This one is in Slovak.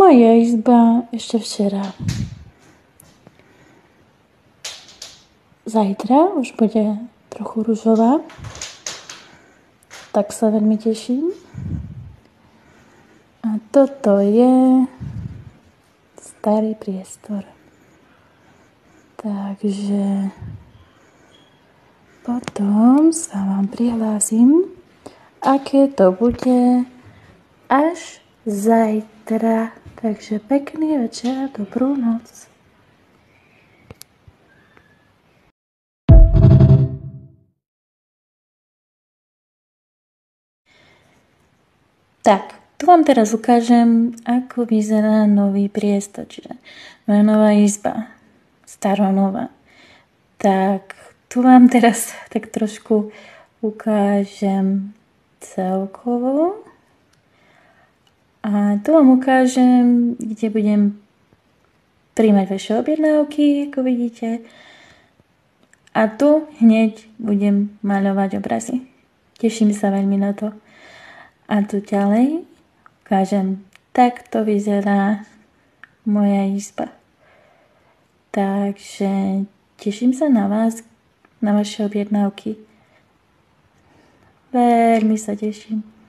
Moja izba ešte včera. Zajtra už bude trochu ružová, tak sa veľmi teším. A toto je starý priestor. Takže potom sa vám prihlásim, aké to bude až zajtra. Takže pekný večer, dobrú noc. Tak, tu vám teraz ukážem, ako vyzerá nový priestor, čiže moja nová izba, staronová. Tak, tu vám teraz tak trošku ukážem celkovo. A tu vám ukážem, kde budem príjmať vaše objednávky, ako vidíte. A tu hneď budem maľovať obrazy. Teším sa veľmi na to. A tu ďalej ukážem, takto vyzerá moja izba. Takže teším sa na vás, na vaše objednávky. Veľmi sa teším.